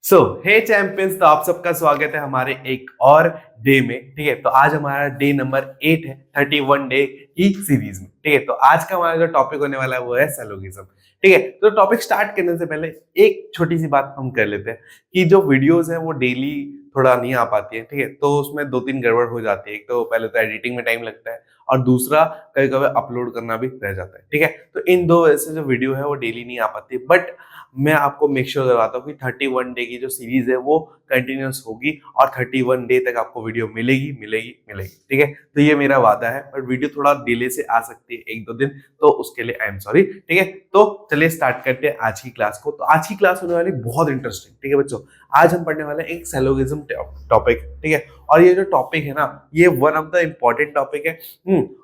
सो हे champions, तो आप सबका स्वागत है हमारे एक और डे में। ठीक है, तो आज हमारा डे नंबर 8 है 31 डे की सीरीज में। ठीक है, तो आज का हमारा जो टॉपिक होने वाला है वो है सैलोगिज्म। ठीक है, तो टॉपिक स्टार्ट करने से पहले एक छोटी सी बात हम कर लेते हैं कि जो वीडियोस है वो डेली थोड़ा नहीं आ पाती है। ठीक है, तो उसमें दो तीन गड़बड़ हो जाती है। एक तो पहले तो एडिटिंग में टाइम लगता है और दूसरा कभी कभी अपलोड करना भी रह जाता है। ठीक है, तो इन दो वजह से जो वीडियो है वो डेली नहीं आ पाती, बट मैं आपको मेक श्योर करवाता हूँ कि 31 डे की जो सीरीज है वो कंटिन्यूअस होगी और 31 डे तक आपको वीडियो मिलेगी मिलेगी मिलेगी। ठीक है, तो ये मेरा वादा है, बट वीडियो थोड़ा डिले से आ सकती है एक दो दिन, तो उसके लिए आई एम सॉरी। ठीक है, तो चलिए स्टार्ट करते हैं आज की क्लास को। तो आज की क्लास होने वाली बहुत इंटरेस्टिंग। ठीक है बच्चों, आज हम पढ़ने वाले हैं एक सैलोगिज्म टॉपिक। ठीक है, और ये जो टॉपिक है ना, ये one of the important topic है।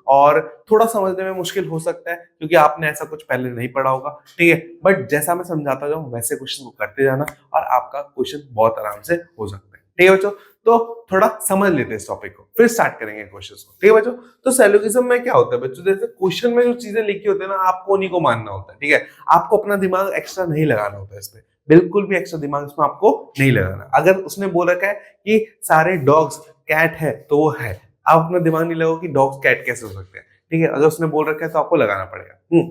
और थोड़ा समझने में मुश्किल हो सकता है क्योंकि आपने ऐसा कुछ पहले नहीं पढ़ा होगा। ठीक है, बट जैसा मैं समझाता जाऊं वैसे क्वेश्चन को करते जाना और आपका क्वेश्चन बहुत आराम से हो सकता है। ठीक है बच्चों, तो थोड़ा समझ लेते हैं इस टॉपिक को, फिर स्टार्ट करेंगे क्वेश्चन को। ठीक है बच्चों, तो सैलोगिज्म में क्या होता है बच्चों, जैसे क्वेश्चन में जो चीजें लिखी होती है ना, आपको उन्हीं को मानना होता है। ठीक है, आपको अपना दिमाग एक्स्ट्रा नहीं लगाना होता है इसमें, बिल्कुल भी एक्स्ट्रा दिमाग इसमें आपको नहीं लगाना। अगर उसने बोल रखा है कि सारे डॉग्स कैट है तो वो है, आप अपना दिमाग नहीं लगाओ कि डॉग्स कैट कैसे हो सकते हैं। ठीक है, अगर उसने बोल रखा है तो आपको लगाना पड़ेगा।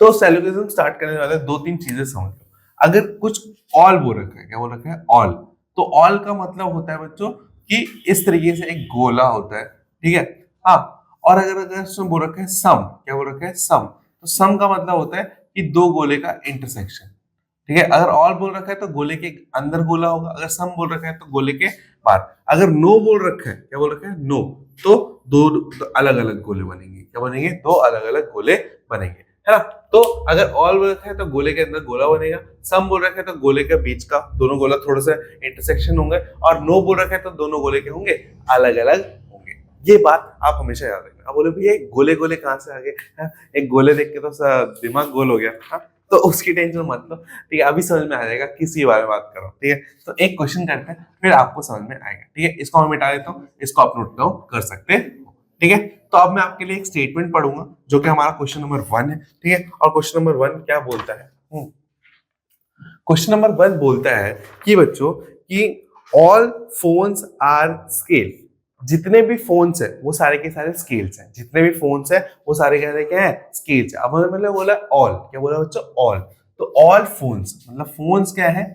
तो सैलोगिज्म स्टार्ट करने वाले दो तीन चीजें समझ लो। अगर कुछ ऑल बोल रखा है, क्या बोल रखा है ऑल, तो ऑल का मतलब होता है बच्चों कि इस तरीके से एक गोला होता है। ठीक है, हाँ, और अगर अगर उसने बोल रखा है सम, क्या बोल रखा है सम, तो सम का मतलब होता है कि दो गोले का इंटरसेक्शन। ठीक है, अगर ऑल बोल रखा है तो गोले के अंदर गोला होगा, अगर सम बोल रखा है तो गोले के बाहर। अगर नो बोल रखा है, क्या बोल रखा है नो, तो दो अलग अलग गोले बनेंगे। क्या बनेंगे? दो अलग अलग गोले बनेंगे, है ना। तो अगर ऑल बोल रखा है तो गोले के अंदर गोला बनेगा, सम बोल रखा है तो गोले के बीच का दोनों गोला थोड़ा सा इंटरसेक्शन होंगे, और नो बोल रखा है तो दोनों गोले के होंगे अलग अलग होंगे। ये बात आप हमेशा याद रखना। अब बोले भैया गोले गोले कहाँ से आ गए? एक गोले देख के तो दिमाग गोल हो गया। हाँ, तो उसकी टेंशन मत लो। ठीक है, अभी समझ में आ जाएगा किसी बारे में बात करो। ठीक है, तो एक क्वेश्चन करते हैं फिर आपको समझ में आएगा। ठीक है, इसको मैं मिटा देता हूँ, इसको आप नोट डाउन कर सकते हैं। ठीक है, तो अब मैं आपके लिए एक स्टेटमेंट पढ़ूंगा जो कि हमारा क्वेश्चन नंबर 1 है। ठीक है, और क्वेश्चन नंबर 1 क्या बोलता है? क्वेश्चन नंबर 1 बोलता है कि बच्चों कि ऑल फोन्स आर स्केल। जितने भी फोन्स है वो सारे के सारे स्केल्स हैं। जितने भी फोन्स है वो सारे के सारे क्या है? स्केल्स है। अब मतलब बोला ऑल, क्या बोला बच्चों? ऑल। तो ऑल फोन्स मतलब फोन्स क्या है?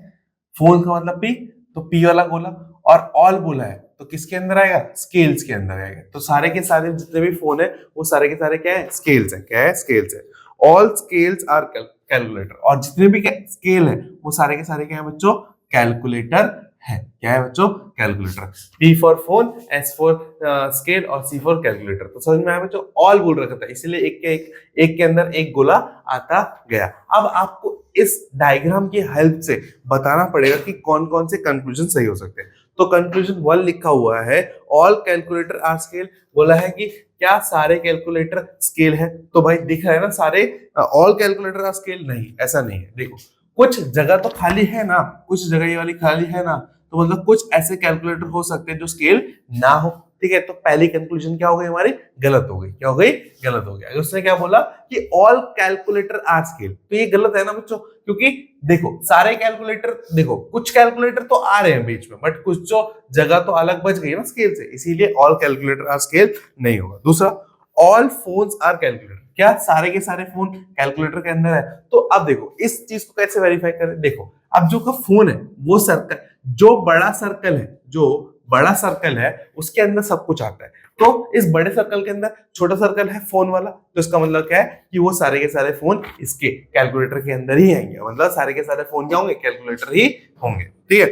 फोन्स का मतलब पी, तो पी वाला गोला, और ऑल बोला है तो किसके अंदर आएगा? स्केल्स के अंदर आएगा। तो सारे के सारे जितने भी फोन है वो सारे के सारे क्या है? स्केल्स है। क्या है? स्केल्स है। ऑल स्केल्स आर कैलकुलेटर, और जितने भी स्केल है वो सारे के सारे क्या है बच्चों? कैलकुलेटर है। क्या है बच्चों? Calculator. P for phone, S for scale और C फॉर कैलकुलेटर। तो समझ में आया बच्चों? ऑल बोल रखा था इसलिए एक के अंदर एक गोला आता गया। अब आपको इस डायग्राम की हेल्प से बताना पड़ेगा कि कौन कौन से कंक्लूजन सही हो सकते हैं। तो कंक्लूजन 1 लिखा हुआ है ऑल कैलकुलेटर आर स्केल। बोला है कि क्या सारे कैलकुलेटर स्केल है? तो भाई दिख रहा है ना सारे ऑल कैलकुलेटर आर स्केल? नहीं, ऐसा नहीं है। देखो कुछ जगह तो खाली है ना, कुछ जगह ये वाली खाली है ना, तो मतलब कुछ ऐसे कैलकुलेटर हो सकते हैं जो स्केल ना हो। ठीक है, तो पहली कंक्लूजन क्या हो गई हमारी? गलत हो गई। क्या हो गई? गलत हो गया। उसने क्या बोला कि ऑल कैलकुलेटर आर स्केल, तो ये गलत है ना बच्चों, क्योंकि देखो सारे कैलकुलेटर, देखो कुछ कैलकुलेटर तो आ रहे हैं बीच में, बट कुछ जो जगह तो अलग बच गई ना स्केल से, इसीलिए ऑल कैलकुलेटर आर स्केल नहीं होगा। दूसरा, ऑल फोन्स आर कैलकुलेटर, क्या सारे के सारे फोन कैलकुलेटर के अंदर है? तो अब देखो इस चीज को कैसे वेरीफाई करें। देखो अब जो का फोन है वो सर्कल, जो बड़ा सर्कल है, जो बड़ा सर्कल है उसके अंदर सब कुछ आता है। तो इस बड़े सर्कल के अंदर छोटा सर्कल है फोन वाला, तो इसका मतलब क्या है कि वो सारे के सारे फोन इसके कैलकुलेटर के अंदर ही आएंगे। मतलब सारे के सारे फोन क्या होंगे? कैलकुलेटर ही होंगे। ठीक है,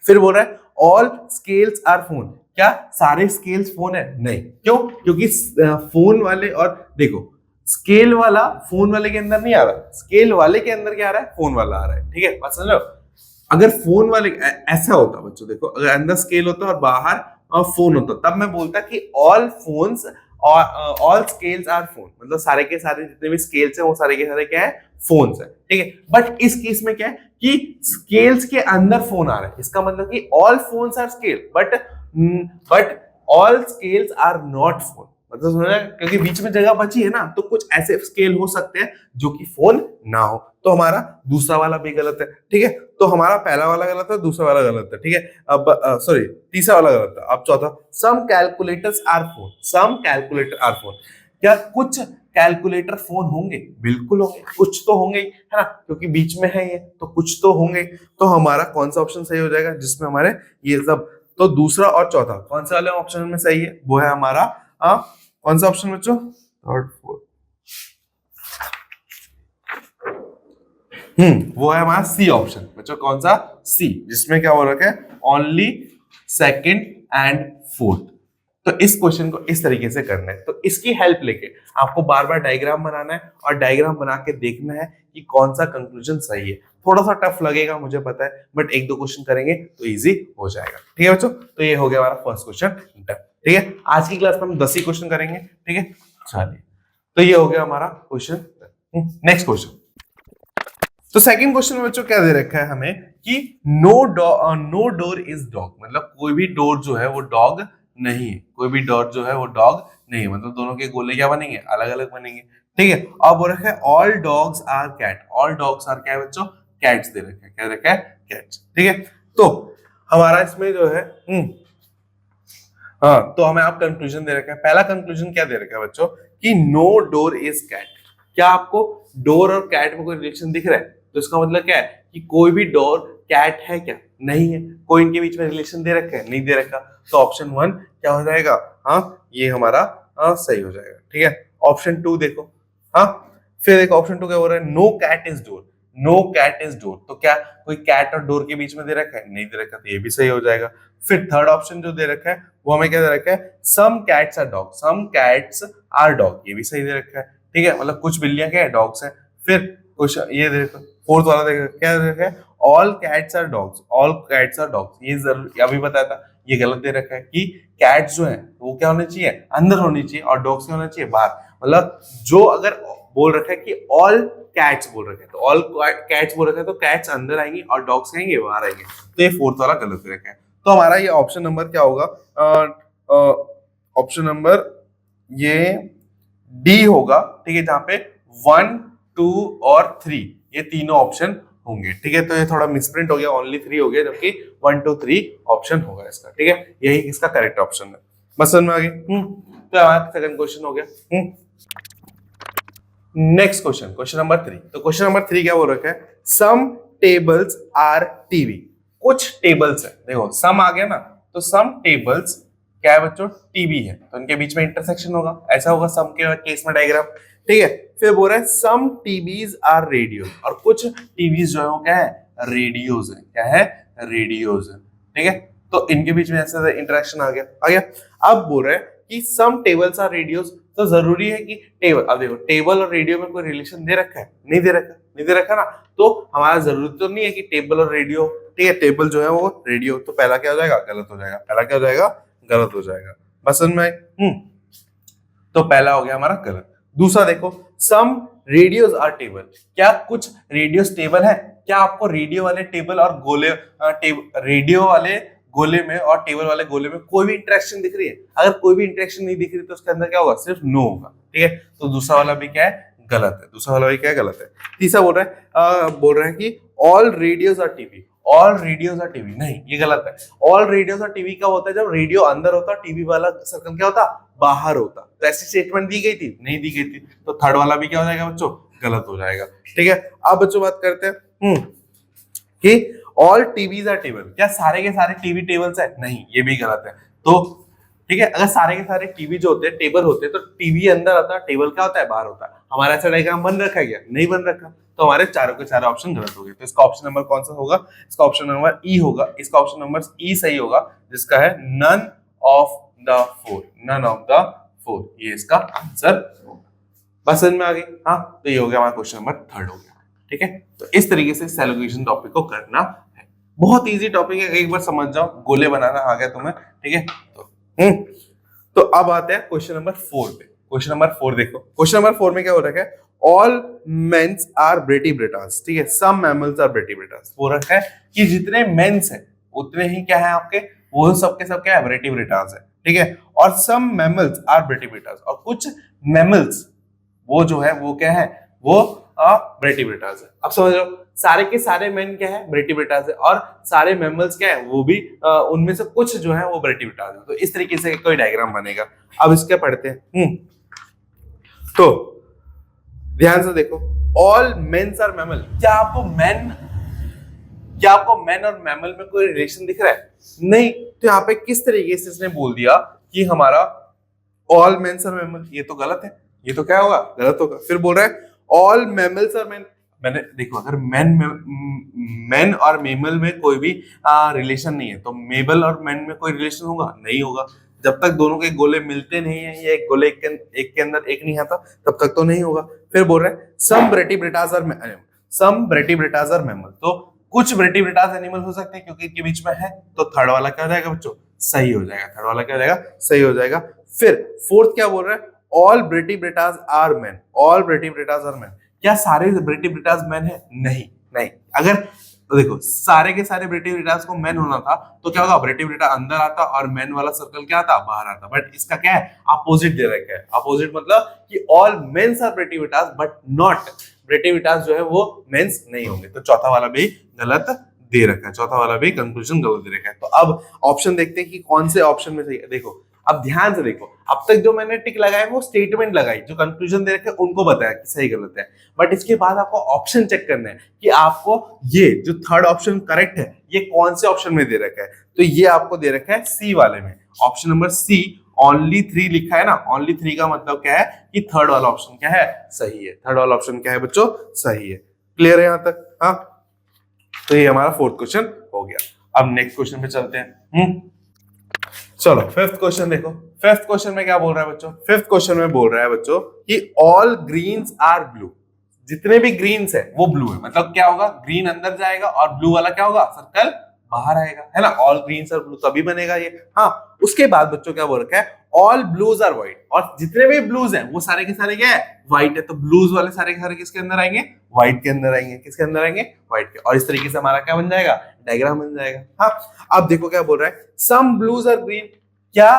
फिर बोल रहा है ऑल स्केल्स आर फोन, क्या सारे स्केल्स फोन है? नहीं। क्यों? क्योंकि फोन वाले, और देखो स्केल वाला फोन वाले के अंदर नहीं आ रहा, स्केल वाले के अंदर क्या आ रहा है? फोन वाला आ रहा है। ठीक है, बात समझ लो। अगर फोन वाले ऐसा होता बच्चों, देखो अगर अंदर स्केल होता और बाहर फोन होता, तब मैं बोलता कि ऑल फोन्स और ऑल स्केल्स आर फोन, मतलब सारे के सारे जितने भी स्केल्स हैं वो सारे के सारे क्या है? फोन्स है। ठीक है, बट इस केस में क्या है कि स्केल्स के अंदर फोन आ रहा है, इसका मतलब कि all phones are scale, but all scales are not phone. मतलब क्योंकि बीच में जगह बची है ना, तो कुछ ऐसे स्केल हो सकते हैं जो कि फोन ना हो। तो हमारा दूसरा वाला भी गलत है। ठीक है, तो हमारा पहला वाला गलत है, दूसरा वाला गलत है। ठीक है, अब सॉरी तीसरा वाला गलत है। अब चौथा, some calculators are phone, some calculator are phone. क्या कुछ कैलकुलेटर फोन होंगे? बिल्कुल होंगे, कुछ तो होंगे ही, है ना, क्योंकि बीच में है ये, तो कुछ तो होंगे। तो हमारा कौन सा ऑप्शन सही हो जाएगा जिसमें हमारे ये सब, तो दूसरा और चौथा कौन सा वाले ऑप्शन में सही है? वो है हमारा कौन सा ऑप्शन बच्चों? थर्ड फोर्थ, वो है हमारा सी ऑप्शन बच्चों। कौन सा? सी, जिसमें क्या हो रखा है? Only second and fourth. तो इस क्वेश्चन को इस तरीके से करना है। तो इसकी हेल्प लेके आपको बार बार डायग्राम बनाना है और डायग्राम बना के देखना है कि कौन सा कंक्लूजन सही है। थोड़ा सा टफ लगेगा मुझे पता है, बट एक दो क्वेश्चन करेंगे तो इजी हो जाएगा। ठीक है बच्चों, तो ये हो गया हमारा फर्स्ट क्वेश्चन। ठीक है, आज की क्लास में हम 10 ही क्वेश्चन करेंगे। ठीक है, चलिए, तो ये हो गया हमारा क्वेश्चन। नेक्स्ट क्वेश्चन, तो सेकंड क्वेश्चन में बच्चों क्या दे रखा है हमें कि नो डोर इज डॉग, मतलब कोई भी डोर जो है वो डॉग नहीं है। कोई भी डोर जो है वो डॉग नहीं है, मतलब दोनों के गोले क्या बनेंगे? अलग अलग बनेंगे। ठीक है, अब वो रखा है all dogs are cat, all dogs are क्या है बच्चों? कैट्स दे रखा है। क्या रखा है? कैट्स। ठीक है, तो हमारा इसमें जो है तो हमें आप कंक्लूजन दे रखा है। पहला कंक्लूजन क्या दे रखा है बच्चों कि नो डोर इज कैट। क्या आपको डोर और कैट में कोई रिलेशन दिख रहा है? तो इसका मतलब क्या है कि कोई भी डोर कैट है क्या? नहीं है। कोई इनके बीच में रिलेशन दे रखा है? नहीं दे रखा। तो ऑप्शन 1 क्या हो जाएगा? ये हमारा सही हो जाएगा। ठीक है, ऑप्शन 2 देखो। फिर एक ऑप्शन 2 क्या हो रहा है? No cat is door, no cat is door. तो क्या कोई कैट और डोर के बीच में दे रखा है? नहीं दे रखा, तो ये भी सही हो जाएगा। फिर थर्ड ऑप्शन जो दे रखा है वो हमें क्या दे रखा है? Some cats are dog, some cats are dog, ये भी सही दे रखा है। ठीक है, मतलब कुछ बिल्लियां क्या है? डॉग्स हैं। फिर क्वेश्चन ये देखो, फोर्थ वाला देखो क्या दे रखा है? All cats are dogs, all cats are dogs. ये जरूर अभी बताया था, ये गलत दे रखा है कि कैट्स जो है वो क्या होने चाहिए? अंदर होनी चाहिए, और डॉग्स क्या होना चाहिए? बाहर। मतलब जो अगर बोल रखा है कि ऑल कैट्स बोल रखे हैं, तो ऑल कैट्स बोल रखे हैं, तो कैट्स अंदर आएंगी और डॉग्स आएंगे बाहर आएंगे। तो ये फोर्थ वाला गलत दे रखा है। तो हमारा ये ऑप्शन नंबर क्या होगा? ऑप्शन नंबर ये डी होगा। ठीक है, जहां पे 1, 2 और 3 ये तीनों ऑप्शन होंगे। ठीक है, तो ये थोड़ा मिसप्रिंट हो गया, ओनली 3 हो गया, जबकि 1, 2, 3 ऑप्शन होगा इसका। ठीक है, यही इसका करेक्ट ऑप्शन है। बस समझ में आ गई? तो हमारा सेकंड क्वेश्चन हो गया। Next question, question number 3। तो क्वेश्चन नंबर 3 क्या बोल रखा है? सम टेबल्स आर टीवी। कुछ टेबल्स है, देखो सम आ गया ना, तो सम टेबल्स क्या है बच्चों? टीवी है, तो इनके बीच में इंटरसेक्शन होगा, ऐसा होगा सम के केस में डायग्राम। ठीक है, फिर बोल रहा है सम टीवीज आर रेडियो, और कुछ टीवीज जो है वो क्या है? रेडियोज है। क्या है? रेडियोज है। ठीक है, तो इनके बीच में ऐसा इंटरेक्शन आ गया। अब बोल रहा है कि सम टेबल्स आर रेडियोज, तो जरूरी है कि टेबल, अब देखो टेबल और रेडियो में कोई रिलेशन दे रखा है? नहीं दे रखा, नहीं दे रखा ना, तो हमारा जरूरत तो नहीं है कि टेबल और रेडियो। ठीक है, टेबल जो है वो रेडियो, तो पहला क्या हो जाएगा? गलत हो जाएगा। पहला क्या हो जाएगा? गलत हो जाएगा। बस समझ में? तो पहला हो गया हमारा गलत। दूसरा देखो, सम रेडियोज आर टेबल। क्या कुछ रेडियोस टेबल है? क्या आपको रेडियो वाले टेबल और गोले रेडियो वाले गोले में और टेबल वाले गोले में कोई भी इंटरेक्शन दिख रही है? अगर कोई भी इंटरेक्शन नहीं दिख रही तो उसके अंदर क्या होगा? सिर्फ नो होगा। ठीक है, तो दूसरा वाला भी क्या है? गलत है। दूसरा वाला भी क्या है? गलत है। तीसरा बोल रहा है कि all radios are TV, all radios are TV. नहीं, ये गलत है। ऑल रेडियोज आर टीवी का होता है जब रेडियो अंदर होता, टीवी वाला सर्कल क्या होता? बाहर होता। तो ऐसी स्टेटमेंट दी गई थी? नहीं दी गई थी। तो थर्ड वाला भी क्या हो जाएगा बच्चों? गलत हो जाएगा। ठीक है, अब बच्चों बात करते हैं कि ऑल टीवीज आर टेबल। क्या सारे के सारे टीवी टेबल्स है? नहीं, ये भी गलत है। तो ठीक है, अगर सारे के सारे टीवी जो होते हैं टेबल होते हैं, तो टीवी अंदर आता है, टेबल क्या होता है? बाहर होता है। हमारा ऐसा डायग्राम बन रखा है क्या? नहीं बन रखा, तो हमारे चारों के चारों ऑप्शन गलत हो गए। तो इसका ऑप्शन नंबर कौन सा होगा? इसका ऑप्शन नंबर ई होगा। इसका ऑप्शन नंबर ई सही होगा, जिसका है none of the four, none of the four, ये इसका आंसर होगा। बस समझ में आ गई? तो ये हो गया हमारा क्वेश्चन नंबर 3 हो गया। ठीक है, तो इस तरीके से एलोकेशन टॉपिक को करना है। बहुत इजी टॉपिक है, एक बार समझ जाओ, गोले बनाना आ गया तुम्हें। ठीक है, तो अब आते हैं क्वेश्चन नंबर 4 पे। क्वेश्चन नंबर 4 देखो। क्वेश्चन नंबर 4 में क्या हो रखा है? All mens are vertebrates. ठीक है, सम मैमल्स आर ब्रेटिब्रेटास। हो रखा है कि जितने मेंस हैं उतने ही क्या है आपके? वो सबके सब क्या है? ब्रेटिब्रेटास है। ठीक है, और सम मैमल्स आर ब्रेटिब्रेटास, और कुछ मैमल्स वो जो है वो क्या है? वो ब्रेटिब्रेटास है। अब समझ लो सारे के सारे मेन क्या है, ब्रेटिब्रेटास है, और सारे मैमल्स क्या है, वो भी उनमें से कुछ जो है वो ब्रेटिब्रेटास है। तो इस तरीके से कोई डायग्राम बनेगा। अब इसके पढ़ते हैं। तो ध्यान से देखो, ऑल मेन्स आर मैमल। क्या आपको मैन और मैमल में कोई रिलेशन दिख रहा है? नहीं। तो यहाँ पे किस तरीके से इसने बोल दिया कि हमारा ऑल मेन्स आर मैमल, ये तो गलत है। ये तो क्या होगा, गलत होगा। फिर बोल रहा है ऑल मैमल्स आर मैन। मैंने देखो, अगर मैन और मेमल में कोई भी रिलेशन नहीं है तो मेबल और मैन में कोई रिलेशन होगा? नहीं होगा। जब तक दोनों के गोले मिलते नहीं है, या एक गोले एक के अंदर एक नहीं आता, तब तक तो नहीं होगा। फिर बोल रहे हैं सम ब्रेटिब्रेटास आर मैमल। तो कुछ ब्रेटिब्रेटास एनिमल हो सकते हैं क्योंकि इनके बीच में है। तो थर्ड वाला क्या हो जाएगा बच्चों, सही हो जाएगा। थर्ड वाला क्या हो जाएगा, सही हो जाएगा। फिर फोर्थ क्या बोल रहा है, all vertebrates are man. All vertebrates are man, क्या सारे ब्रेटिब्रेटास मैन है? नहीं। नहीं। अगर तो देखो सारे के सारे ब्रेटिब्रेटास को मैन होना था तो क्या होगा, ब्रेटिब्रेटा अंदर आता और मैन वाला सर्कल क्या आता, बाहर आता। बट इसका क्या है, अपोजिट दे रखा है। अपोजिट मतलब कि all mens are vertebrates but not vertebrates जो है वो मेंस नहीं होंगे। तो चौथा वाला भी गलत दे रखा है। चौथा वाला भी कंक्लूजन गलत दे रखा है। तो अब ऑप्शन देखते हैं कि कौन से ऑप्शन में सही है। देखो अब ध्यान से देखो, अब तक जो मैंने टिक लगाया वो स्टेटमेंट लगाई, जो कंक्लूजन दे रखे उनको बताया कि सही गलत है। बट इसके बाद आपको ऑप्शन चेक करना है कि आपको ये जो थर्ड ऑप्शन करेक्ट है ये कौन से ऑप्शन में दे रखा है। तो ये आपको दे रखा है सी वाले में, ऑप्शन नंबर सी। ओनली 3 लिखा है ना, ओनली 3 का मतलब क्या है कि थर्ड वाला ऑप्शन क्या है, सही है। थर्ड वाला ऑप्शन क्या है बच्चों, सही है। क्लियर है यहां तक? हाँ, तो ये हमारा फोर्थ क्वेश्चन हो गया। अब नेक्स्ट क्वेश्चन पे चलते हैं। चलो फिफ्थ क्वेश्चन देखो। फिफ्थ क्वेश्चन में क्या बोल रहा है बच्चों, फिफ्थ क्वेश्चन में बोल रहा है बच्चों कि ऑल ग्रीन्स आर ब्लू। जितने भी ग्रीन्स है वो ब्लू है। मतलब क्या होगा, ग्रीन अंदर जाएगा और ब्लू वाला क्या होगा, सर्कल बाहर आएगा, है ना। ऑल ग्रीन्स आर ब्लू तभी बनेगा ये। हाँ, उसके बाद बच्चों क्या बोल रखा है, ऑल ब्लूज आर व्हाइट। और जितने भी ब्लूज हैं वो सारे के सारे क्या है, व्हाइट है। तो ब्लूज वाले सारे के सारे किसके अंदर आएंगे, व्हाइट के अंदर आएंगे। किसके अंदर आएंगे, व्हाइट के। और इस तरीके से हमारा क्या बन जाएगा, डायग्राम बन जाएगा। हाँ, अब देखो क्या बोल रहा है, सम ब्लूज आर ग्रीन। क्या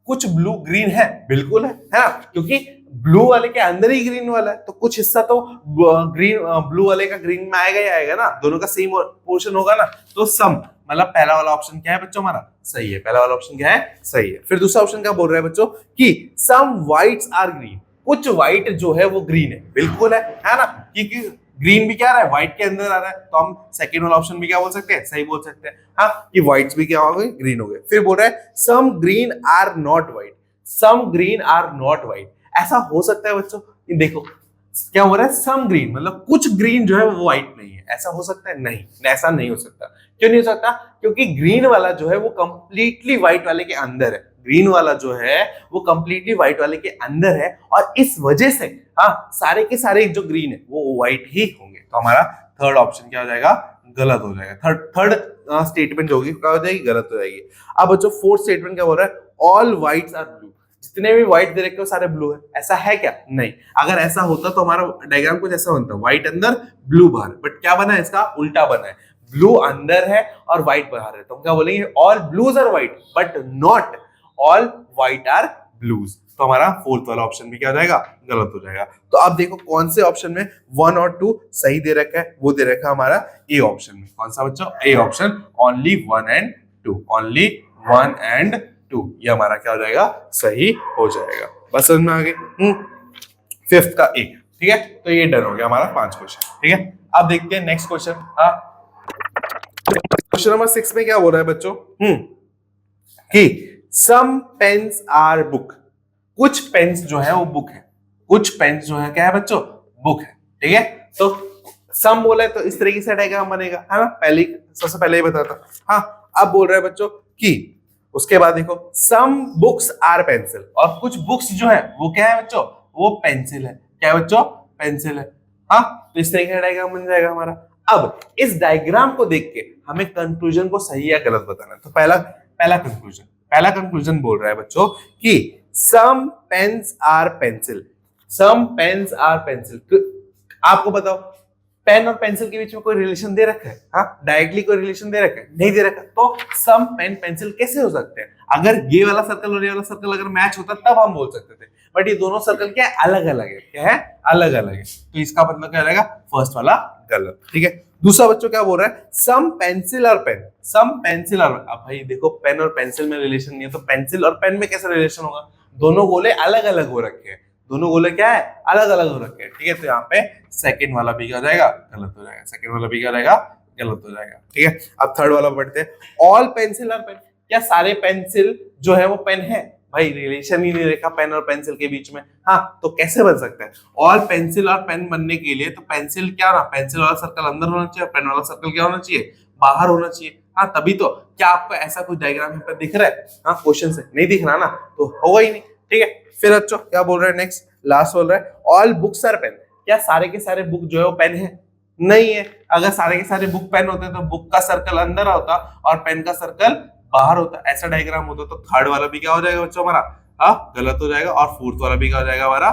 कुछ ब्लू ग्रीन है? बिल्कुल है ना, क्योंकि ब्लू वाले के अंदर ही ग्रीन वाला है। तो कुछ हिस्सा तो ग्रीन ब्लू वाले का ग्रीन में आएगा ही आएगा ना, दोनों का सेम पोर्शन होगा ना। तो सम मतलब पहला वाला ऑप्शन क्या है बच्चों हमारा, सही है। पहला वाला ऑप्शन क्या है, सही है। फिर दूसरा ऑप्शन क्या बोल रहा है बच्चों कि सम व्हाइट्स आर ग्रीन। कुछ व्हाइट जो है वो ग्रीन है। बिल्कुल है ना, क्योंकि ग्रीन भी क्या आ रहा है, व्हाइट के अंदर आ रहा है। तो हम सेकंड वाला ऑप्शन भी क्या बोल सकते हैं, सही बोल सकते हैं। हाँ, कि व्हाइट्स भी क्या हो गए, ग्रीन हो गए। फिर बोल रहा है some green are not white. Some green are not white, ऐसा हो सकता है बच्चों। देखो क्या हो रहा है, सम ग्रीन मतलब कुछ ग्रीन जो है वो व्हाइट नहीं है। ऐसा हो सकता है? नहीं, ऐसा नहीं हो सकता। क्यों नहीं हो सकता, क्योंकि ग्रीन वाला जो है वो कंप्लीटली व्हाइट वाले के अंदर है। ग्रीन वाला जो है वो कंप्लीटली व्हाइट वाले के अंदर है, और इस वजह से हाँ सारे के सारे जो ग्रीन है वो व्हाइट ही होंगे। तो हमारा थर्ड ऑप्शन क्या हो जाएगा, गलत हो जाएगा। थर्ड स्टेटमेंट जो होगी क्या हो जाएगी, गलत हो जाएगी। अब बच्चों फोर्थ स्टेटमेंट क्या बोल रहा है, ऑल व्हाइट्स आर ब्लू। जितने भी व्हाइट दे रखे हो सारे ब्लू है। ऐसा है क्या? नहीं। अगर ऐसा होता तो हमारा डायग्राम कुछ ऐसा बनता, व्हाइट अंदर ब्लू बाहर। बट क्या बना है, इसका उल्टा बना है। ब्लू अंदर है और व्हाइट बाहर है। तो हम क्या बोलेंगे, all blues are white but not all white are blues. तो हमारा फोर्थ वाला ऑप्शन भी क्या हो जाएगा, गलत हो जाएगा। तो अब देखो कौन से ऑप्शन में 1 और 2 सही दे रखा है, वो दे रखा है हमारा ए ऑप्शन में। कौन सा बच्चों, A option, only 1 and 2। Only 1 and 2 ये हमारा क्या हो जाएगा, सही हो जाएगा। बस समझ में आ गई। फिफ्थ का ए, ठीक है। तो ये डन हो गया हमारा 5 क्वेश्चन, ठीक है। अब देखते हैं नेक्स्ट क्वेश्चन। क्वेश्चन नंबर 6 में क्या बोल रहा है बच्चों, कि सम पेन्स आर बुक। कुछ पेन्स जो है वो बुक है। कुछ पेन्स जो है क्या है बच्चों, बुक है, ठीक है। तो सम बोला है तो इस तरीके से डायग्राम बनेगा, है ना। सबसे पहले ही बताता। हाँ, अब बोल रहा है बच्चों कि उसके बाद देखो सम बुक्स आर पेंसिल। और कुछ बुक्स जो है वो क्या है बच्चों, वो पेंसिल है। क्या है बच्चों, पेंसिल है। हाँ, तो इस तरीके का डायग्राम बन जाएगा हमारा। अब इस डायग्राम को देख के हमें कंक्लूजन को सही या गलत बताना है। तो पहला कंक्लूजन बोल रहा है बच्चों कि some pens are pencil. Some pens are pencil. आपको बताओ पेन और पेंसिल के बीच में कोई रिलेशन दे रखा है? हाँ, डायरेक्टली कोई रिलेशन दे रखा है? नहीं दे रखा। तो सम पेन पेंसिल कैसे हो सकते हैं? अगर ये वाला सर्कल और ये वाला सर्कल अगर मैच होता तब हम बोल सकते थे। बट ये दोनों सर्कल क्या है, अलग अलग है। क्या है, अलग अलग है। तो इसका मतलब क्या रहेगा, फर्स्ट वाला गलत। ठीक है, दूसरा बच्चों क्या बोल रहा है, सम पेंसिल और पेन, सम पेंसिल और, अब भाई देखो पेन और पेंसिल में रिलेशन नहीं है, तो पेंसिल और पेन में कैसे रिलेशन होगा, दोनों गोले अलग अलग हो रखे हैं, दोनों गोले क्या है, अलग अलग हो रखे हैं। ठीक है, तो यहाँ पे सेकंड वाला भी क्या हो जाएगा, गलत हो जाएगा। सेकंड वाला भी क्या हो जाएगा, गलत हो जाएगा। ठीक है, अब थर्ड वाला पढ़ते हैं, ऑल पेंसिल और पेन, क्या सारे पेंसिल जो है वो पेन है, भाई रिलेशन ही नहीं देखा पेन और पेंसिल के बीच में। हाँ, तो कैसे बन सकता है, ऑल पेंसिल और पेन बनने के लिए तो पेंसिल क्या होना, पेंसिल वाला सर्कल अंदर होना चाहिए, पेन वाला सर्कल क्या होना चाहिए, बाहर होना चाहिए। हाँ, तभी तो। क्या आपको ऐसा कुछ डायग्राम यहाँ पे दिख रहा है, हाँ क्वेश्चन से नहीं दिख रहा ना, तो होगा ही नहीं। ठीक है, फिर अच्छा क्या बोल रहे हैं, नेक्स्ट लास्ट बोल रहा है, ऑल बुक्स आर पेन, क्या सारे के सारे बुक जो है वो पेन है, नहीं है। अगर सारे के सारे बुक पेन होते तो बुक का सर्कल अंदर होता और पेन का सर्कल बाहर होता, ऐसा डायग्राम होता। तो थर्ड वाला भी क्या हो जाएगा बच्चों हमारा, गलत हो जाएगा, और फोर्थ वाला भी क्या हो जाएगा हमारा,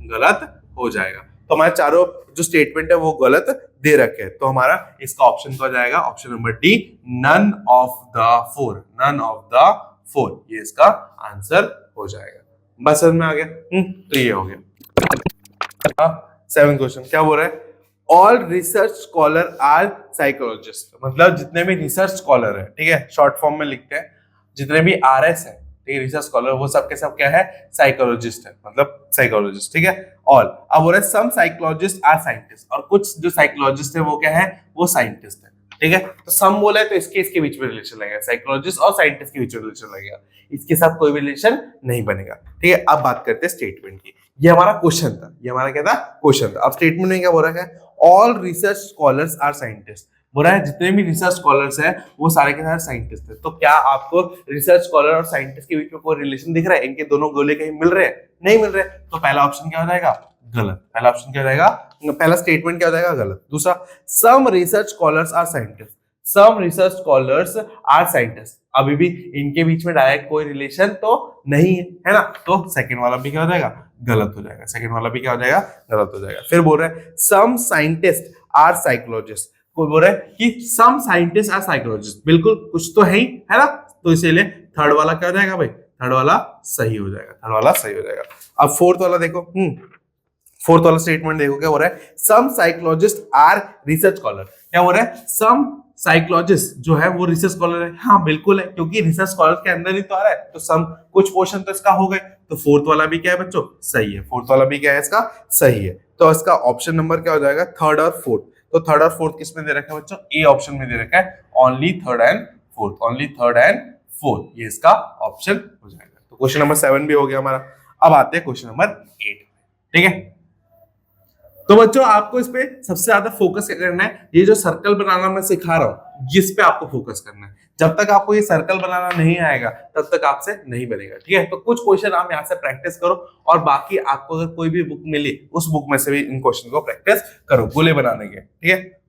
गलत हो जाएगा। तो हमारे चारों जो स्टेटमेंट है वो गलत दे रखे हैं, तो हमारा इसका ऑप्शन क्या हो जाएगा, option number D, none of the four, none of the four, ये इसका आंसर हो जाएगा। बस समझ में आ गया, तो ये हो गया। सेवन क्वेश्चन क्या बोल रहा है, all research scholar are psychologist, मतलब जितने भी रिसर्च स्कॉलर है, ठीक है, शॉर्ट फॉर्म में लिखते हैं, जितने भी आरएस है, ठीक है, रिसर्च स्कॉलर, वो सब के सब क्या है, साइकोलॉजिस्ट है, मतलब साइकोलॉजिस्ट। ठीक है, ऑल। अब बोल रहे सम साइकोलॉजिस्ट आर साइंटिस्ट, और कुछ जो साइकोलॉजिस्ट है वो क्या है, वो साइंटिस्ट है। ठीक है, तो सम बोला है तो इसके बीच में रिलेशन लगेगा, साइकोलॉजिस्ट और साइंटिस्ट के बीच में रिलेशन लगेगा, इसके साथ कोई भी रिलेशन नहीं बनेगा। ठीक है, अब बात करते हैं स्टेटमेंट की। ये हमारा क्वेश्चन था, ये हमारा क्या था, क्वेश्चन था। अब स्टेटमेंट में क्या बोल रहा है, all research scholars are scientist, बोल रहा है जितने भी रिसर्च स्कॉलर्स हैं वो सारे के सारे साइंटिस्ट हैं। तो क्या आपको रिसर्च स्कॉलर और साइंटिस्ट के बीच में कोई रिलेशन दिख रहा है, इनके दोनों गोले कहीं मिल रहे हैं, नहीं मिल रहे, तो पहला ऑप्शन क्या हो जाएगा, गलत। पहला ऑप्शन क्या हो जाएगा, पहला स्टेटमेंट क्या हो जाएगा, गलत। दूसरा, some research scholars are scientist, some research scholars are scientist, अभी भी इनके बीच में डायरेक्ट कोई रिलेशन तो नहीं है ना, तो सेकंड वाला भी क्या हो जाएगा, गलत हो जाएगा। सेकंड वाला भी क्या हो जाएगा, गलत हो जाएगा। फिर बोल रहे हैं सम साइंटिस्ट आर साइकोलॉजिस्ट, कोई बोल रहा है कि सम साइंटिस्ट आर साइकोलॉजिस्ट, बिल्कुल कुछ तो है ही, है ना, तो इसीलिए थर्ड वाला क्या हो जाएगा भाई, थर्ड वाला सही हो जाएगा, थर्ड वाला सही हो जाएगा। अब फोर्थ वाला देखो, फोर्थ वाला स्टेटमेंट देखो क्या हो रहा है, सम साइकोलॉजिस्ट आर रिसर्च स्कॉलर, क्या हो रहा है, सम साइकोलॉजिस्ट जो है वो रिसर्च स्कॉलर है, हाँ बिल्कुल है, क्योंकि रिसर्च स्कॉलर के अंदर ही तो आ रहा है, तो सम कुछ पोर्शन तो इसका हो गए, तो फोर्थ वाला भी क्या है बच्चों, सही है। फोर्थ वाला भी क्या है इसका, सही है। तो इसका ऑप्शन नंबर क्या हो जाएगा, थर्ड और फोर्थ। तो थर्ड और फोर्थ किस में दे रखा है बच्चों, ए ऑप्शन में दे रखा है, only third and fourth, only third and fourth, ये इसका ऑप्शन हो जाएगा। तो क्वेश्चन नंबर 7 भी हो गया हमारा। अब आते हैं क्वेश्चन नंबर 8। ठीक है, तो बच्चों आपको इस पे सबसे ज्यादा फोकस क्या करना है, ये जो सर्कल बनाना मैं सिखा रहा हूं, इस पे आपको फोकस करना है। जब तक आपको ये सर्कल बनाना नहीं आएगा तब तक आपसे नहीं बनेगा। ठीक है, तो कुछ क्वेश्चन आप यहाँ से प्रैक्टिस करो, और बाकी आपको अगर कोई भी बुक मिली उस बुक में से भी इन क्वेश्चन को प्रैक्टिस करो गोले बनाने के। ठीक है,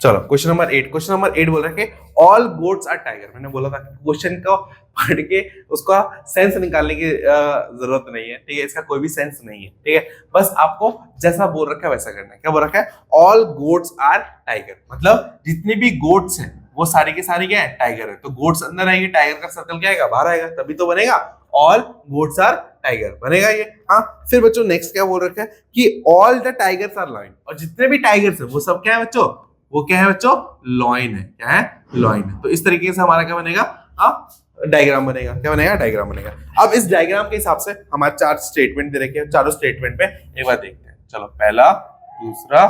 चलो क्वेश्चन नंबर 8। क्वेश्चन नंबर 8 बोल रहा है ऑल गोट्स आर टाइगर। मैंने बोला था क्वेश्चन को पढ़ के उसका सेंस निकालने की जरूरत नहीं है। ठीक है, इसका कोई भी सेंस नहीं है। ठीक है, बस आपको जैसा बोल रखा है वैसा करना है। क्या बोल रखा है, ऑल गोट्स आर टाइगर, मतलब जितने भी गोट्स हैं वो सारी के सारी क्या है, टाइगर है। तो गोट्स अंदर आएंगे, टाइगर का सर्कल क्या आएगा, बाहर आएगा, तभी तो बनेगा ऑल गोट्स आर टाइगर, बनेगा ये। हाँ, फिर बच्चों नेक्स्ट क्या बोल रखा है कि all the tigers are lion, और जितने भी टाइगर्स है वो सब क्या है बच्चों, वो क्या है बच्चों, लॉइन है। क्या है, लॉइन है। तो इस तरीके से हमारा क्या बनेगा, डायग्राम बनेगा। क्या बनेगा, डायग्राम बनेगा। अब इस डायग्राम के हिसाब से हमारे 4 स्टेटमेंट दे रखे हैं, चारों स्टेटमेंट पे एक बार देखते हैं। चलो पहला, दूसरा,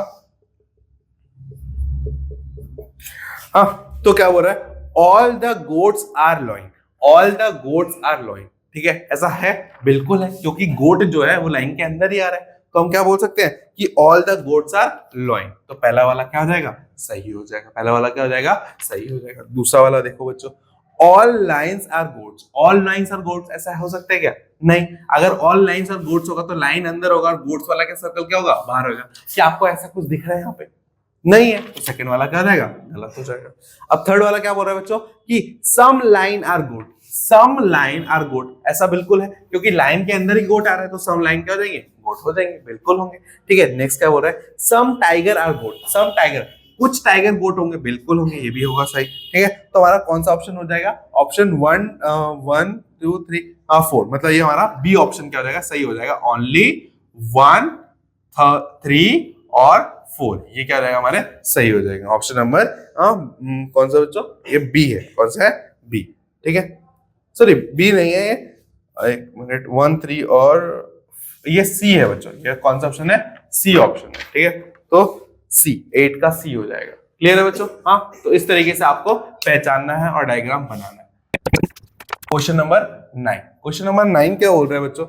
तो क्या बोल रहा है, all the goats are lion, all the goats are lion. ठीक है, ऐसा है, बिल्कुल है, क्योंकि गोट जो है वो लाइन के अंदर ही आ रहा है, तो हम क्या बोल सकते हैं कि all the goats are lion. तो पहला वाला क्या हो जाएगा, सही हो जाएगा। पहला वाला क्या हो जाएगा, सही हो जाएगा। दूसरा वाला देखो बच्चों, all lions are goats, all lions are goats, ऐसा हो सकता है क्या, नहीं। अगर ऑल लाइन्स आर गोट्स होगा तो लाइन अंदर होगा और गोट्स वाला का सर्कल क्या होगा, बाहर होगा। क्या आपको ऐसा कुछ दिख रहा है यहाँ पे, नहीं है, तो सेकंड वाला क्या हो जाएगा, गलत हो जाएगा। अब थर्ड वाला क्या बोल रहा है बच्चों कि some lion are goat, some lion are goat, ऐसा बिल्कुल है, क्योंकि लाइन के अंदर ही गोट आ रहा है, तो सम लाइन क्या हो जाएंगे, गोट हो जाएंगे, बिल्कुल होंगे। ठीक है, नेक्स्ट क्या बोल रहा है, some tiger are goat, some tiger, कुछ टाइगर गोट होंगे, बिल्कुल होंगे, ये भी होगा सही। ठीक है, तो हमारा कौन सा ऑप्शन हो जाएगा? ऑप्शन 1 2 3 4, मतलब ये हमारा बी ऑप्शन क्या हो जाएगा? सही हो जाएगा। ओनली 1 3 और 4, ये क्या हो जाएगा हमारे? सही हो जाएगा। ऑप्शन नंबर कौन सा बच्चों? ये बी है। कौन सा है? बी। ठीक है, सॉरी बी नहीं है ये, एक मिनट, 1 3 और ये सी है बच्चों। ये कौन सा ऑप्शन है? सी ऑप्शन है। ठीक है, तो सी, 8 का सी हो जाएगा। क्लियर है बच्चों? हाँ, तो इस तरीके से आपको पहचानना है और डायग्राम बनाना है। Question number 9। क्वेश्चन नंबर 9 क्या बोल रहे हैं बच्चों?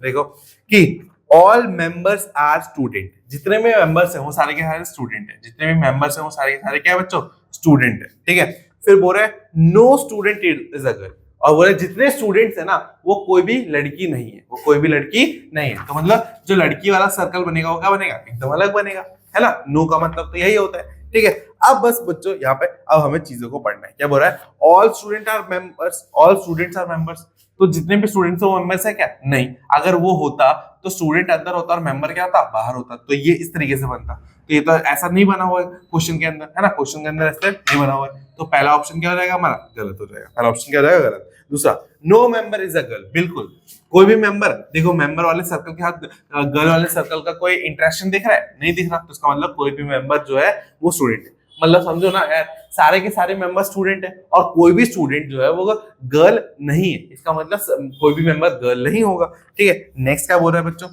देखो कि ऑल मेंबर्स आर स्टूडेंट, जितने भी मेंबर्स हैं वो सारे के सारे स्टूडेंट हैं। जितने भी मेंबर्स हैं वो सारे के सारे क्या है बच्चों? स्टूडेंट है। ठीक है, फिर बोल रहे हैं no student is a girl, और बोले जितने स्टूडेंट्स है ना वो कोई भी लड़की नहीं है, वो कोई भी लड़की नहीं है। तो मतलब जो लड़की वाला सर्कल बनेगा वो क्या बनेगा? एकदम अलग बनेगा, है ना। नो का मतलब तो यही होता है। ठीक है, अब बस बच्चों यहाँ पे अब हमें चीजों को पढ़ना है। क्या बोल रहा है? All student are members, all students are members. तो जितने भी स्टूडेंट्स हैं वो मेंबर्स है क्या? नहीं। अगर वो होता तो स्टूडेंट अंदर होता और मेंबर क्या होता? बाहर होता। तो ये इस तरीके से बनता। तो ये तो ऐसा नहीं बना हुआ है क्वेश्चन के अंदर, है ना। क्वेश्चन के अंदर ऐसे नहीं बना हुआ है। तो पहला ऑप्शन क्या हो जाएगा हमारा? गलत हो जाएगा। पहला ऑप्शन क्या हो जाएगा? गलत। दूसरा, no member is a girl, बिल्कुल कोई भी मेंबर, देखो मेंबर वाले सर्कल के साथ गर्ल वाले सर्कल का कोई इंटरेक्शन दिख रहा है? नहीं दिख रहा। तो इसका मतलब कोई भी मेंबर जो है वो स्टूडेंट है। मतलब समझो ना यार, सारे के सारे मेंबर स्टूडेंट है और कोई भी स्टूडेंट जो है वो गर्ल नहीं है। इसका मतलब कोई भी मेंबर गर्ल नहीं होगा। ठीक है, नेक्स्ट क्या बोल रहा है बच्चों?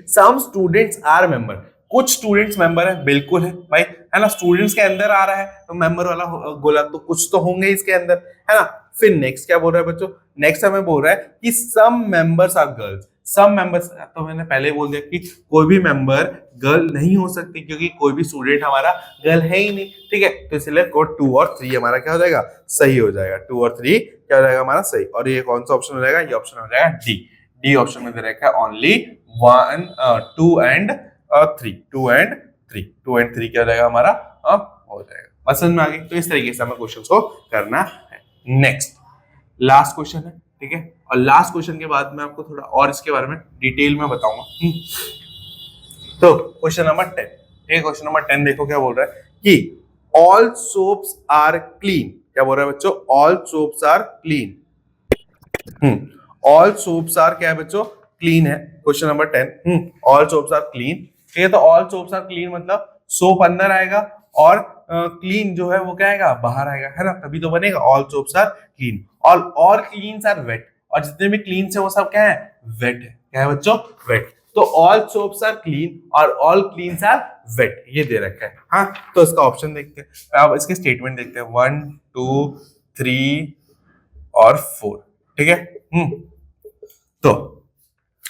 सम स्टूडेंट्स आर मेंबर, कुछ स्टूडेंट्स मेंबर है, बिल्कुल है भाई, है ना। स्टूडेंट्स के अंदर आ रहा है तो मेंबर वाला गोला, तो कुछ तो होंगे इसके अंदर, है ना। फिर नेक्स्ट क्या बोल रहा है बच्चों? नेक्स्ट हमें बोल रहा है कि some members are girls. Some members, तो मैंने पहले ही बोल दिया कि कोई भी मेंबर गर्ल नहीं हो सकती, क्योंकि कोई भी स्टूडेंट हमारा गर्ल है ही नहीं। ठीक है, तो इसलिए कोड 2 और 3 हमारा क्या हो जाएगा? सही हो जाएगा। 2 और 3 क्या हो जाएगा हमारा? सही। और ये कौन सा ऑप्शन हो जाएगा? ये ऑप्शन हो जाएगा डी। डी ऑप्शन में दे रखा है ओनली 1 2 एंड 3, 2 एंड 3, 2 एंड 3 क्या हो जाएगा हमारा? हो जाएगा। पसंद में आ गई? तो इस तरीके से हमें क्वेश्चन को करना है। नेक्स्ट लास्ट क्वेश्चन है। ठीक है, और लास्ट क्वेश्चन के बाद मैं आपको थोड़ा और इसके बारे में डिटेल में बताऊंगा। तो क्वेश्चन नंबर 10। ठीक है, क्वेश्चन नंबर 10 देखो क्या बोल रहा है कि ऑल सोप्स आर क्लीन। क्या बोल रहा है बच्चों? All soaps are clean. All soaps are क्या है बच्चों? क्लीन है। Question number 10, all soaps are clean. ठीक है, तो ऑल सोप्स आर क्लीन मतलब सोप अंदर आएगा और क्लीन जो है वो क्या आएगा? बाहर आएगा, है ना। तभी तो बनेगा all soaps are clean. All cleans are wet, और जितने भी क्लीन्स है वो सब क्या है? वेट है। क्या है बच्चों? वेट। तो ऑल सोप्स आर क्लीन और ऑल क्लीन्स आर वेट, ये दे रखा है। हाँ, तो इसका ऑप्शन देखते हैं। अब इसके स्टेटमेंट देखते हैं, 1 2 3 और 4। ठीक है, तो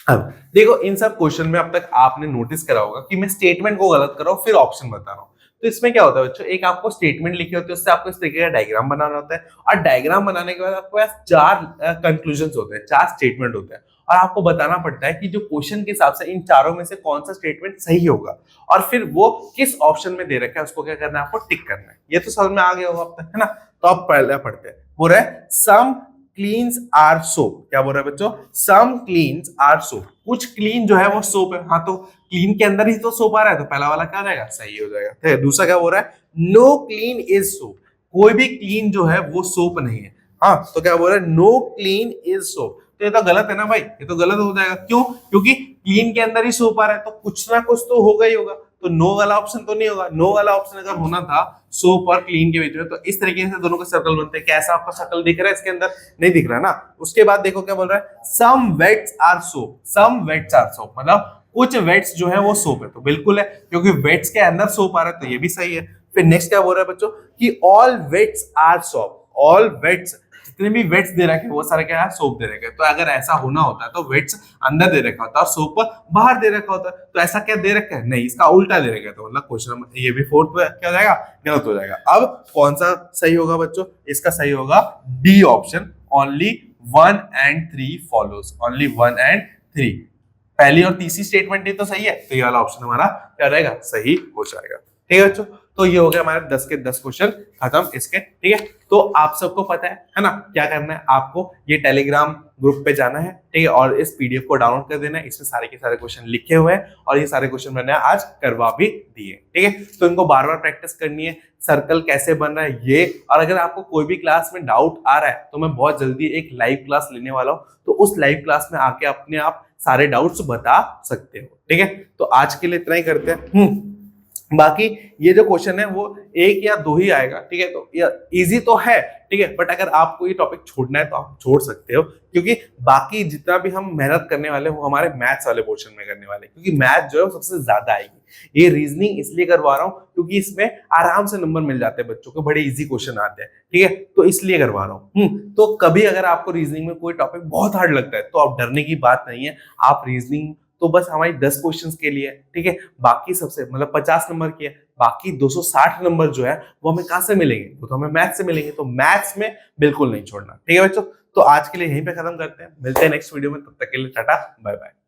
अब देखो इन सब क्वेश्चन में अब तक आपने नोटिस करा होगा कि मैं स्टेटमेंट को गलत कर रहा हूं फिर ऑप्शन बता रहा हूं। तो इसमें क्या होता है बच्चों? एक आपको स्टेटमेंट लिखी होती है, उससे आपको इस तरीके का डायग्राम बनाना होता है, और डायग्राम बनाने के बाद आपके पास 4 कंक्लूजन होते हैं, 4 स्टेटमेंट होते हैं, और आपको बताना पड़ता है कि जो क्वेश्चन के हिसाब से इन चारों में से कौन सा स्टेटमेंट सही होगा, और फिर वो किस ऑप्शन में दे रखा है उसको क्या करना है? आपको टिक करना है। ये तो समझ में आ गया होगा अब तक, है ना। तो आप पहले पढ़ते हैं। बोल रहा है सम क्लीन्स आर सोप। क्या बोल रहा है बच्चों? सम क्लीन्स आर सोप, कुछ क्लीन जो है वो सोप है। हाँ, तो क्लीन के अंदर ही तो सोप आ रहा है, तो पहला वाला क्या हो जाएगा? सही हो जाएगा। ठीक है, दूसरा क्या बोल रहा है? नो क्लीन इज सोप, कोई भी क्लीन जो है वो सोप नहीं है। हाँ, तो क्या बोल रहा है? No clean is soap. तो ये तो गलत है ना भाई, ये तो गलत हो जाएगा। क्यों? क्योंकि क्लीन के अंदर ही सोप आ रहा है, तो कुछ ना कुछ तो होगा ही होगा। तो नो वाला ऑप्शन तो नहीं होगा। नो वाला ऑप्शन अगर होना था सोप और क्लीन के बीच में, तो इस तरीके से दोनों के सर्कल बनते हैं। कैसा आपका सर्कल दिख रहा है इसके अंदर? नहीं दिख रहा ना। उसके बाद देखो क्या बोल रहा है? Some weights are soap, some weights are soap मतलब कुछ वेट्स जो है वो सोप है। तो बिल्कुल है, क्योंकि वेट्स के अंदर सोप आ रहा है, तो ये भी सही है। फिर नेक्स्ट क्या बोल रहा है बच्चों? कि all wets are soap, all wets, जितने भी वेट्स दे रखे हैं वो सारे क्या है? सोप दे रखे हैं। तो अगर ऐसा होना होता है तो वेट्स अंदर दे रखा होता है और सोप बाहर दे रखा होता है। तो ऐसा क्या दे रखा है? नहीं, इसका उल्टा दे रखा है। तो मतलब क्वेश्चन नंबर ये भी फोर्थ पे क्या हो जाएगा? गलत हो जाएगा। अब कौन सा सही होगा बच्चों? इसका सही होगा D option, only 1 and 3 follows, only 1 and 3। पहली और तीसरी स्टेटमेंट ही तो सही है, तो ये वाला ऑप्शन हमारा क्या रहेगा? सही हो जाएगा। ठीक है बच्चों, तो ये हो गया हमारे 10 के 10 क्वेश्चन खत्म इसके, ठीक है। तो आप सबको पता है ना क्या करना है, आपको ये टेलीग्राम ग्रुप पे जाना है, ठीक है, और इस पीडीएफ को डाउनलोड कर देना है। इसमें सारे के सारे क्वेश्चन लिखे हुए हैं और ये सारे क्वेश्चन मैंने आज करवा भी दिए, ठीक है। तो इनको बार बार प्रैक्टिस करनी है, सर्कल कैसे बन रहा है ये। और अगर आपको कोई भी क्लास में डाउट आ रहा है तो मैं बहुत जल्दी एक लाइव क्लास लेने वाला हूँ, तो उस लाइव क्लास में आके अपने आप सारे डाउट्स बता सकते हो, ठीक है। तो आज के लिए इतना ही करते हैं। बाकी ये जो क्वेश्चन है वो 1 या 2 ही आएगा, ठीक है। तो इजी तो है, ठीक है, बट अगर आपको ये टॉपिक छोड़ना है तो आप छोड़ सकते हो, क्योंकि बाकी जितना भी हम मेहनत करने वाले हैं वो हमारे मैथ्स वाले पोर्शन में करने वाले हैं, क्योंकि मैथ जो है वो सबसे ज्यादा आएगी। ये रीजनिंग इसलिए करवा रहा हूँ क्योंकि इसमें आराम से नंबर मिल जाते हैं बच्चों को, बड़े इजी क्वेश्चन आते हैं, ठीक है, तो इसलिए करवा रहा हूँ। तो कभी अगर आपको रीजनिंग में कोई टॉपिक बहुत हार्ड लगता है तो आप डरने की बात नहीं है। आप रीजनिंग तो बस हमारी 10 क्वेश्चंस के लिए, ठीक है, बाकी सबसे मतलब 50 नंबर की है, बाकी 260 नंबर जो है वो हमें कहां से मिलेंगे, वो तो हमें मैथ्स से मिलेंगे। तो मैथ्स में बिल्कुल नहीं छोड़ना, ठीक है बच्चों। तो आज के लिए यहीं पे खत्म करते हैं, मिलते हैं नेक्स्ट वीडियो में, तब तक के लिए टाटा बाय बाय।